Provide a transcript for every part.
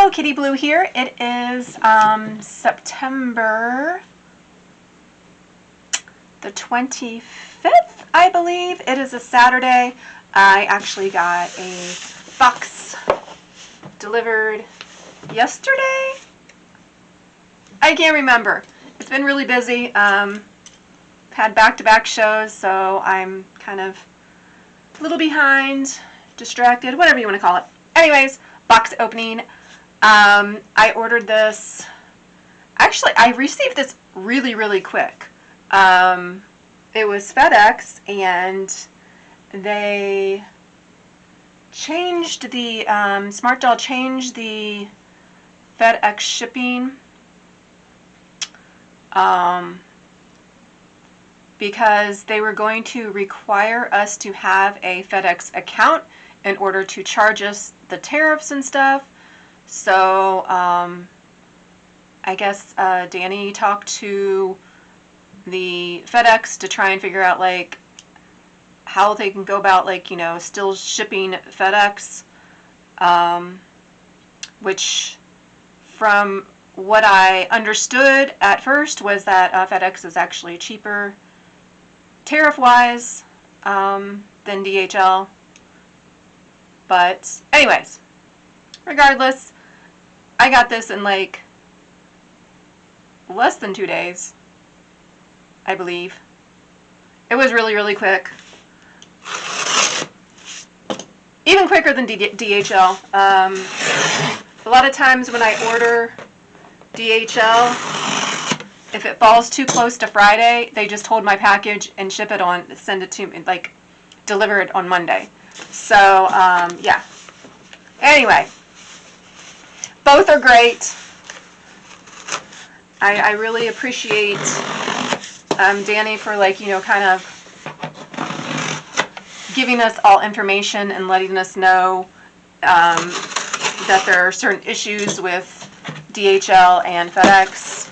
Hello, Kitty Blue here. It is September the 25th, I believe. It is a Saturday. I actually got a box delivered yesterday. I can't remember. It's been really busy. Had back-to-back shows, so I'm kind of a little behind, distracted, whatever you want to call it. Anyways, box opening. I ordered this. Actually, I received this really quick. It was FedEx, and they changed the SmartDoll changed the FedEx shipping because they were going to require us to have a FedEx account in order to charge us the tariffs and stuff. So I guess Danny talked to the FedEx to try and figure out like how they can go about like, you know, still shipping FedEx, which from what I understood at first was that FedEx is actually cheaper tariff-wise than DHL. But anyways, regardless, I got this in like less than 2 days, I believe. It was really quick. Even quicker than DHL. A lot of times when I order DHL, if it falls too close to Friday, they just hold my package and ship it on, send it to me, like deliver it on Monday. So, yeah. Anyway, both are great. I really appreciate Danny for, like, you know, kind of giving us all information and letting us know that there are certain issues with DHL and FedEx.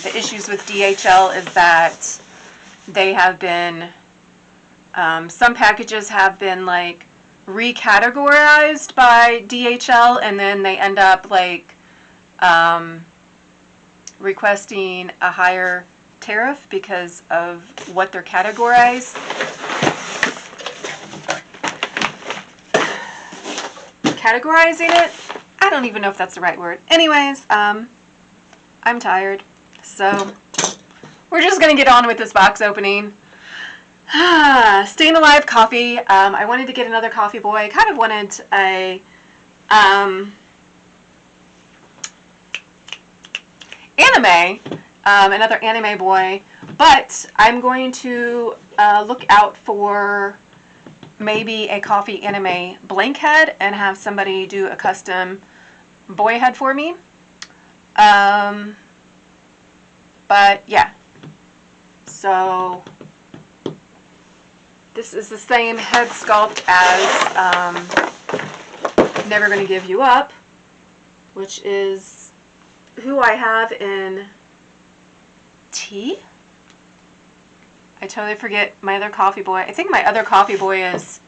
The issues with DHL is that they have been, some packages have been like recategorized by DHL, and then they end up like requesting a higher tariff because of what they're categorized. Categorizing it? I don't even know if that's the right word. Anyways, I'm tired, so we're just gonna get on with this box opening. Staying Alive coffee. I wanted to get another coffee boy. I kind of wanted a anime, another anime boy, but I'm going to look out for maybe a coffee anime blank head and have somebody do a custom boy head for me. But yeah, so this is the same head sculpt as Never Gonna Give You Up, which is who I have in tea. I totally forget my other coffee boy. I think my other coffee boy is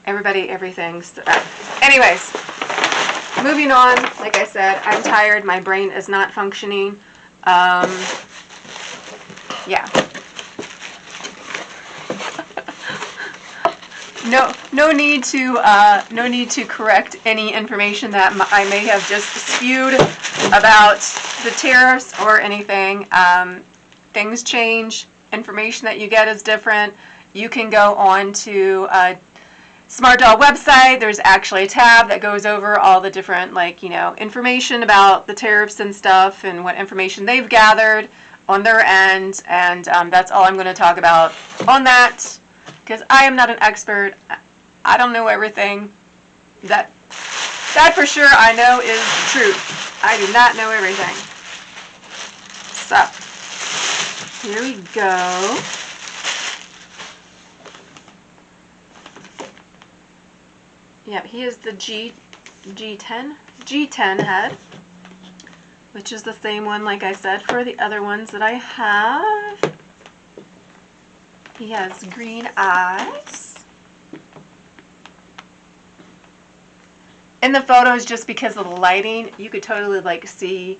Everybody Everything. So, anyways, moving on. Like I said, I'm tired. My brain is not functioning. Yeah. No need to correct any information that I may have just spewed about the tariffs or anything. Things change. Information that you get is different. You can go on to SmartDoll website. There's actually a tab that goes over all the different, like, you know, information about the tariffs and stuff and what information they've gathered on their end, and that's all I'm going to talk about on that, because I am not an expert. I don't know everything. That for sure I know is the truth. I do not know everything. So here we go. Yep, he is the G10 head, which is the same one, like I said, for the other ones that I have. He has green eyes. in the photos, just because of the lighting, you could totally like see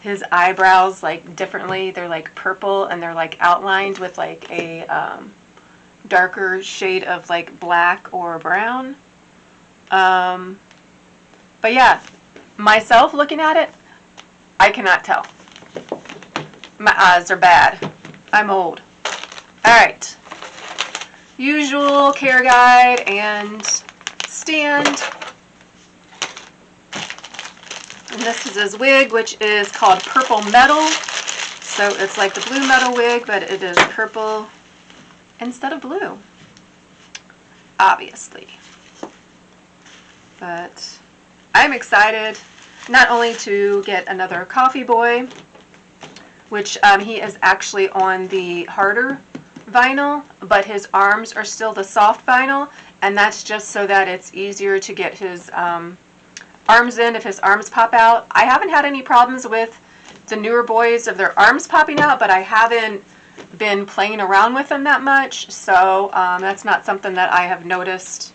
his eyebrows like differently. They're like purple and they're like outlined with like a darker shade of like black or brown. But yeah, myself looking at it, I cannot tell. My eyes are bad. I'm old. Alright. Usual care guide and stand. And this is his wig, which is called Purple Metal. So it's like the blue metal wig, but it is purple instead of blue. Obviously. But I'm excited not only to get another coffee boy, which he is actually on the harder vinyl, but his arms are still the soft vinyl, and that's just so that it's easier to get his arms in if his arms pop out. I haven't had any problems with the newer boys of their arms popping out, but I haven't been playing around with them that much, so that's not something that I have noticed.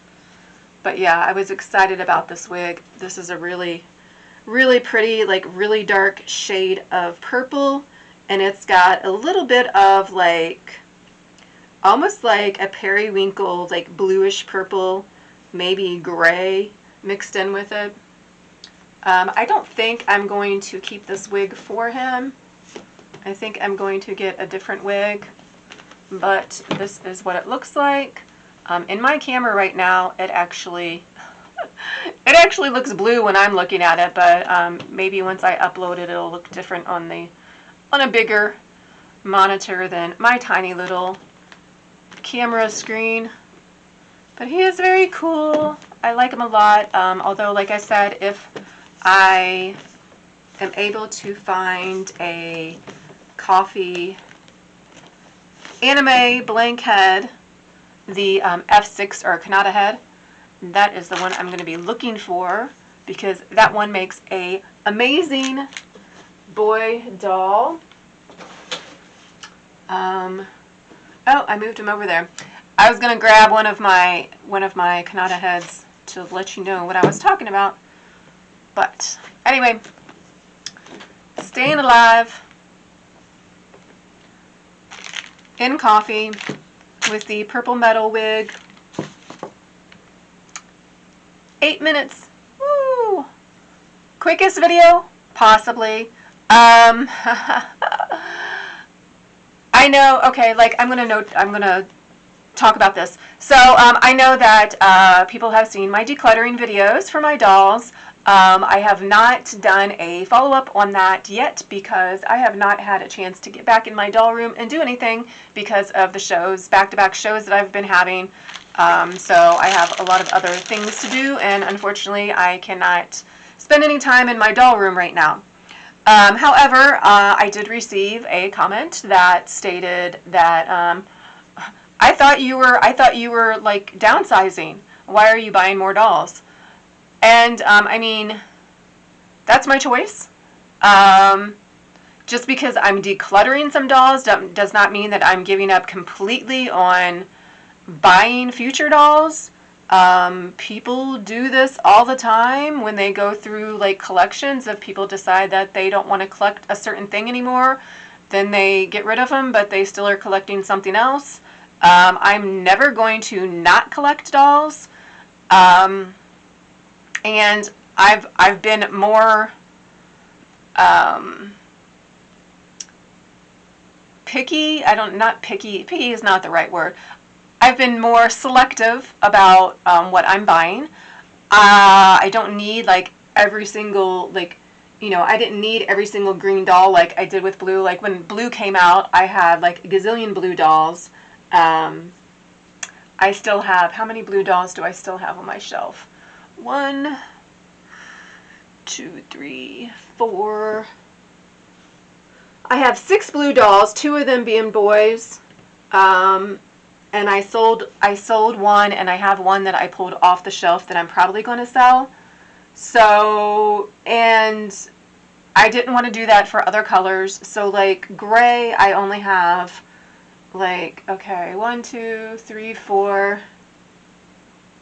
But yeah, I was excited about this wig. This is a really, really pretty, like really dark shade of purple, and it's got a little bit of like, almost like a periwinkle, like bluish purple, maybe gray mixed in with it. I don't think I'm going to keep this wig for him. I think I'm going to get a different wig, but this is what it looks like. In my camera right now, it actually looks blue when I'm looking at it, but maybe once I upload it, it'll look different on a bigger monitor than my tiny little camera screen. But he is very cool. I like him a lot. Although, like I said, if I am able to find a coffee anime blank head, the F6 or Kanata head, that is the one I'm going to be looking for, because that one makes a amazing boy doll. Oh, I moved him over there. I was going to grab one of my Kanata heads to let you know what I was talking about. But anyway, staying alive in coffee with the purple metal wig. 8 minutes. Woo! Quickest video? Possibly. I know, okay, like I'm gonna talk about this. So I know that people have seen my decluttering videos for my dolls. I have not done a follow-up on that yet because I have not had a chance to get back in my doll room and do anything because of the shows, back-to-back shows that I've been having. So I have a lot of other things to do, and unfortunately I cannot spend any time in my doll room right now. However, I did receive a comment that stated that I thought you were like downsizing. Why are you buying more dolls? And I mean, that's my choice. Just because I'm decluttering some dolls does not mean that I'm giving up completely on buying future dolls. People do this all the time when they go through like collections. If people decide that they don't want to collect a certain thing anymore, then they get rid of them, but they still are collecting something else. I'm never going to not collect dolls. And I've been more picky. Picky is not the right word. I've been more selective about what I'm buying. I don't need like every single, like, you know, I didn't need every single green doll like I did with blue. Like when blue came out, I had like a gazillion blue dolls. I still have, how many blue dolls do I still have on my shelf? 1, 2, 3, 4. I have 6 blue dolls, 2 of them being boys. And I sold one, and I have one that I pulled off the shelf that I'm probably going to sell. So, and I didn't want to do that for other colors. So like gray, I only have like, okay, 1, 2, 3, 4.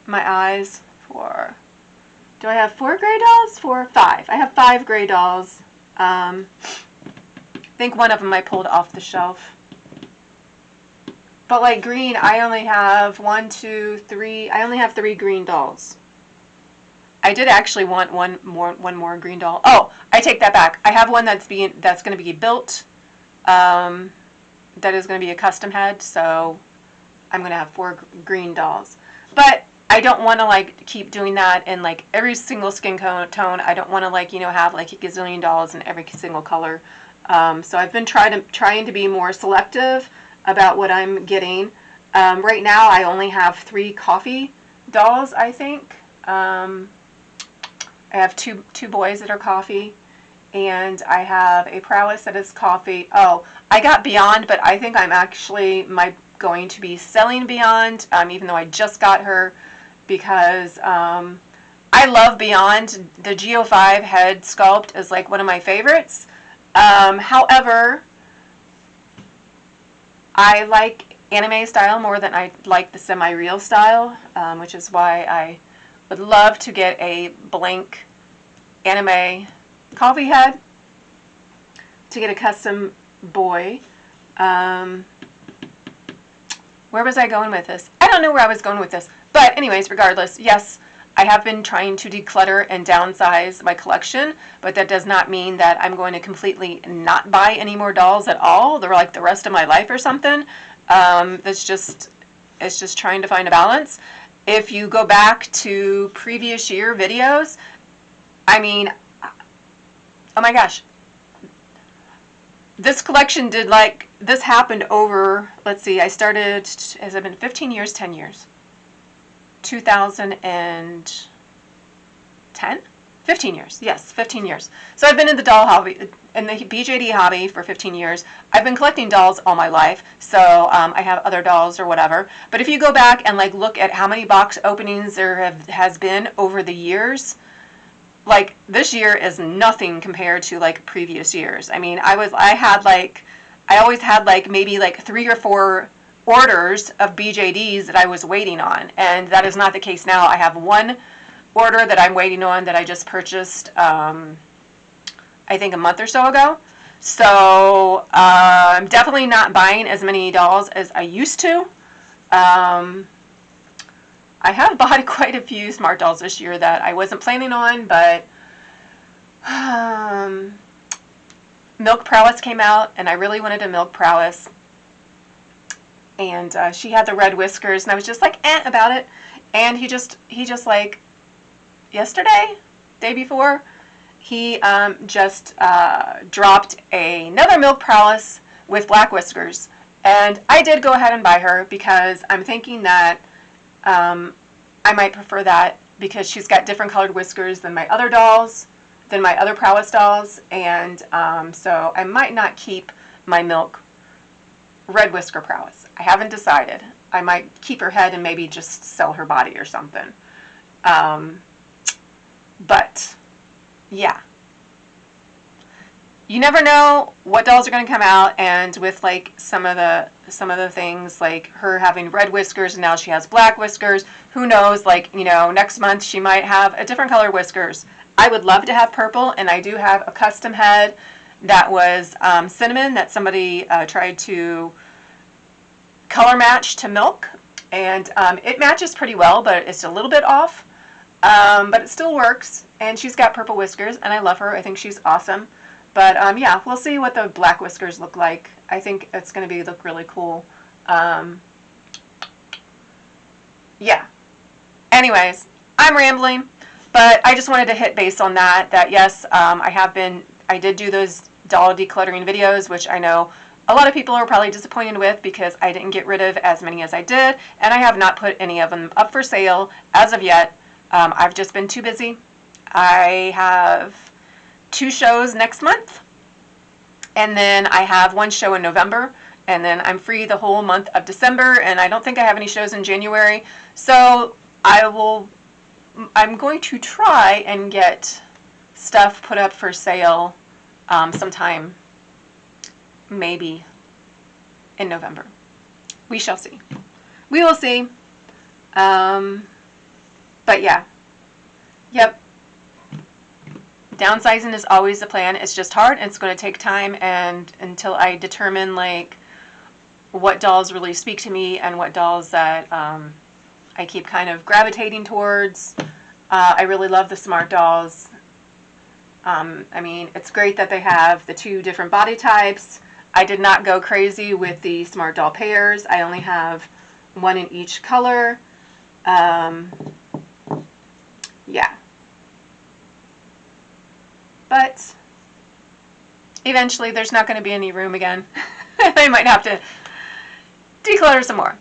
My eyes, 4, Do I have 4 gray dolls? 4, 5. I have 5 gray dolls. I think one of them I pulled off the shelf. But like green, I only have 1, 2, 3. I only have 3 green dolls. I did actually want one more green doll. Oh, I take that back. I have one that's going to be built. That is going to be a custom head. So I'm going to have 4 green dolls. But I don't want to like keep doing that in like every single skin tone. I don't want to like, you know, have like a gazillion dolls in every single color. So I've been trying to be more selective about what I'm getting. Right now I only have 3 coffee dolls, I think. I have two boys that are coffee, and I have a prowess that is coffee. Oh, I got Beyond, but I think I'm actually going to be selling Beyond, even though I just got her, because I love Beyond. The Geo5 head sculpt is like one of my favorites. However, I like anime style more than I like the semi-real style, which is why I would love to get a blank anime coffee head to get a custom boy. Where was I going with this? I don't know where I was going with this. But anyways, regardless, yes, I have been trying to declutter and downsize my collection, but that does not mean that I'm going to completely not buy any more dolls at all. They're like the rest of my life or something. It's just trying to find a balance. If you go back to previous year videos, I mean, oh my gosh, this collection this happened over, let's see, I started, has it been 15 years, 10 years? 2010? 15 years, yes, 15 years. So I've been in the doll hobby, in the BJD hobby for 15 years. I've been collecting dolls all my life, so I have other dolls or whatever. But if you go back and like look at how many box openings there has been over the years, like this year is nothing compared to like previous years. I mean, I always had like maybe like 3 or 4 orders of BJDs that I was waiting on, and that is not the case now. I have 1 order that I'm waiting on that I just purchased, I think a month or so ago. So I'm definitely not buying as many dolls as I used to. I have bought quite a few smart dolls this year that I wasn't planning on, but Milk Prowess came out, and I really wanted a Milk Prowess. And she had the red whiskers, and I was just like, about it. And he just like, yesterday, day before, he just dropped another Milk Prowess with black whiskers. And I did go ahead and buy her because I'm thinking that I might prefer that because she's got different colored whiskers than my other dolls, than my other Prowess dolls. And so I might not keep my Milk Red Whisker Prowess. I haven't decided. I might keep her head and maybe just sell her body or something. But yeah, you never know what dolls are going to come out, and with like some of the things, like her having red whiskers and now she has black whiskers, who knows, like, you know, next month she might have a different color whiskers. I would love to have purple, and I do have a custom head that was cinnamon that somebody tried to color match to Milk, and it matches pretty well, but it's a little bit off, but it still works. And she's got purple whiskers, and I love her. I think she's awesome. But yeah, we'll see what the black whiskers look like. I think it's going to look really cool. Yeah. Anyways, I'm rambling, but I just wanted to hit base on that. That yes, I did do those doll decluttering videos, which I know a lot of people are probably disappointed with because I didn't get rid of as many as I did, and I have not put any of them up for sale as of yet. I've just been too busy. I have 2 shows next month, and then I have 1 show in November, and then I'm free the whole month of December, and I don't think I have any shows in January. So I'm going to try and get stuff put up for sale sometime, maybe in November. We shall see. We will see. But yeah. Yep. Downsizing is always the plan. It's just hard, and it's going to take time, and until I determine like what dolls really speak to me and what dolls that I keep kind of gravitating towards. I really love the Smart dolls. I mean, it's great that they have the 2 different body types. I did not go crazy with the Smart doll pairs. I only have 1 in each color. Yeah. But eventually there's not going to be any room again. I might have to declutter some more.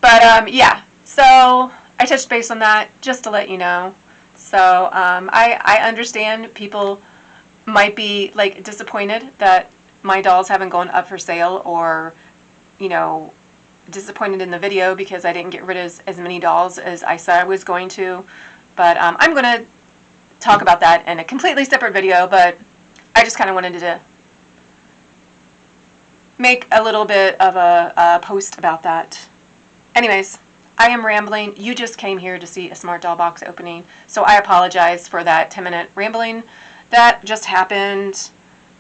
But yeah, so I touched base on that just to let you know. So I understand people might be like disappointed that my dolls haven't gone up for sale, or, you know, disappointed in the video because I didn't get rid of as many dolls as I said I was going to. But I'm going to talk about that in a completely separate video, but I just kind of wanted to make a little bit of a post about that. Anyways, I am rambling. You just came here to see a Smart doll box opening, so I apologize for that 10-minute rambling that just happened.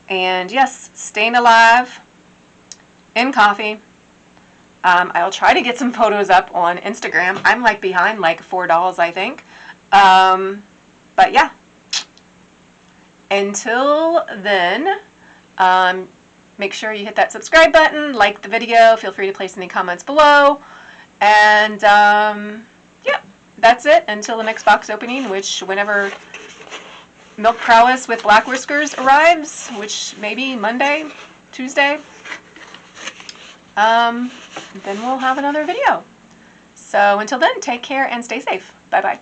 And yes, staying alive in coffee. I'll try to get some photos up on Instagram. I'm like behind like 4 dolls, I think. But yeah, until then, make sure you hit that subscribe button, like the video, feel free to place any comments below, and yeah, that's it until the next box opening, which whenever Milk Prowess with Black Whiskers arrives, which maybe Monday, Tuesday, then we'll have another video. So until then, take care and stay safe. Bye-bye.